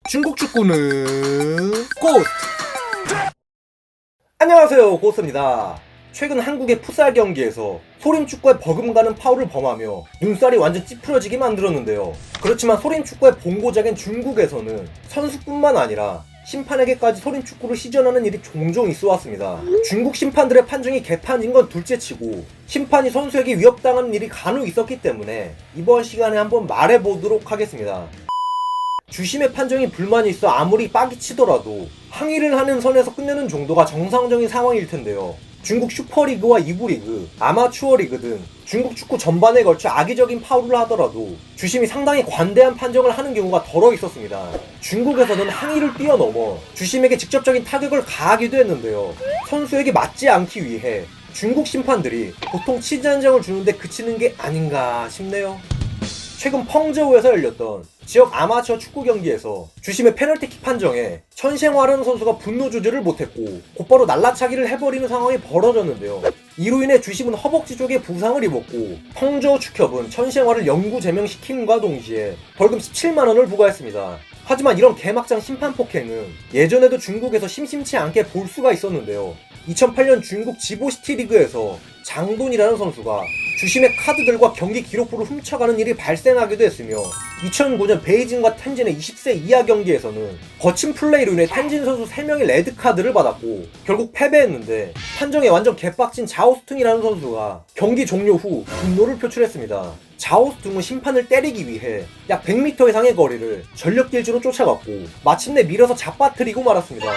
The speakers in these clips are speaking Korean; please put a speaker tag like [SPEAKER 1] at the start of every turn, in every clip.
[SPEAKER 1] 중국 축구는 꽃!
[SPEAKER 2] 안녕하세요, 고스입니다. 최근 한국의 풋살 경기에서 소림축구의 버금가는 파울을 범하며 눈살이 완전 찌푸려지게 만들었는데요. 그렇지만 소림축구의 본고장인 중국에서는 선수뿐만 아니라 심판에게까지 소림축구를 시전하는 일이 종종 있어 왔습니다. 중국 심판들의 판정이 개판인 건 둘째치고 심판이 선수에게 위협당하는 일이 간혹 있었기 때문에 이번 시간에 한번 말해보도록 하겠습니다. 주심의 판정이 불만이 있어 아무리 빡이 치더라도 항의를 하는 선에서 끝내는 정도가 정상적인 상황일 텐데요. 중국 슈퍼리그와 2부 리그, 아마추어 리그 등 중국 축구 전반에 걸쳐 악의적인 파울을 하더라도 주심이 상당히 관대한 판정을 하는 경우가 덜어 있었습니다. 중국에서는 항의를 뛰어넘어 주심에게 직접적인 타격을 가하기도 했는데요. 선수에게 맞지 않기 위해 중국 심판들이 보통 치즈 한 장을 주는데 그치는 게 아닌가 싶네요. 최근 펑저우에서 열렸던 지역 아마추어 축구 경기에서 주심의 페널티킥 판정에 천생화라는 선수가 분노 조절을 못했고 곧바로 날라차기를 해버리는 상황이 벌어졌는데요. 이로 인해 주심은 허벅지 쪽에 부상을 입었고 펑저우 축협은 천생화를 영구 제명시킴과 동시에 벌금 17만원을 부과했습니다. 하지만 이런 개막장 심판 폭행은 예전에도 중국에서 심심치 않게 볼 수가 있었는데요. 2008년 중국 지보시티 리그에서 장돈이라는 선수가 주심의 카드들과 경기 기록부를 훔쳐가는 일이 발생하기도 했으며 2009년 베이징과 텐진의 20세 이하 경기에서는 거친 플레이로 인해 텐진 선수 3명이 레드카드를 받았고 결국 패배했는데 판정에 완전 개빡친 자오스퉁이라는 선수가 경기 종료 후 분노를 표출했습니다. 자오스퉁은 심판을 때리기 위해 약 100m 이상의 거리를 전력 질주로 쫓아갔고 마침내 밀어서 잡아뜨리고 말았습니다.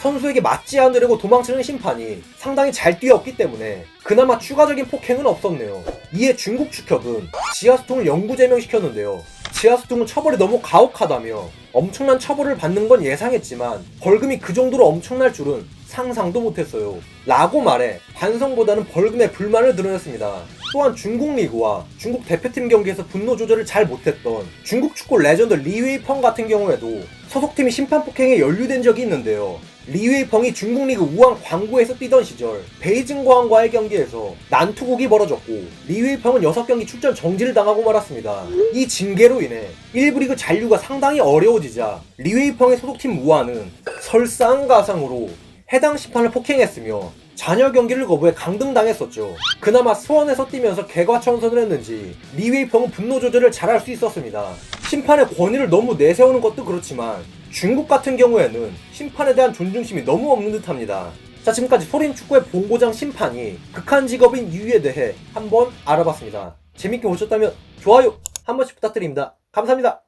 [SPEAKER 2] 선수에게 맞지 않으려고 도망치는 심판이 상당히 잘 뛰었기 때문에 그나마 추가적인 폭행은 없었네요. 이에 중국 축협은 지하수통을 영구 제명시켰는데요. 지하수통은 처벌이 너무 가혹하다며 엄청난 처벌을 받는 건 예상했지만 벌금이 그 정도로 엄청날 줄은 상상도 못했어요. 라고 말해 반성보다는 벌금에 불만을 드러냈습니다. 또한 중국 리그와 중국 대표팀 경기에서 분노 조절을 잘 못했던 중국 축구 레전드 리웨이펑 같은 경우에도 소속팀이 심판 폭행에 연루된 적이 있는데요. 리웨이펑이 중국 리그 우한 광고에서 뛰던 시절 베이징 광과의 경기에서 난투극이 벌어졌고 리웨이펑은 6경기 출전 정지를 당하고 말았습니다. 이 징계로 인해 1부 리그 잔류가 상당히 어려워지자 리웨이펑의 소속팀 우한은 설상가상으로 해당 심판을 폭행했으며 잔여 경기를 거부해 강등당했었죠. 그나마 수원에서 뛰면서 개과천선을 했는지 리웨이펑은 분노 조절을 잘할 수 있었습니다. 심판의 권위를 너무 내세우는 것도 그렇지만 중국 같은 경우에는 심판에 대한 존중심이 너무 없는 듯합니다. 자, 지금까지 소림축구의 본고장 심판이 극한 직업인 이유에 대해 한번 알아봤습니다. 재밌게 보셨다면 좋아요 한 번씩 부탁드립니다. 감사합니다.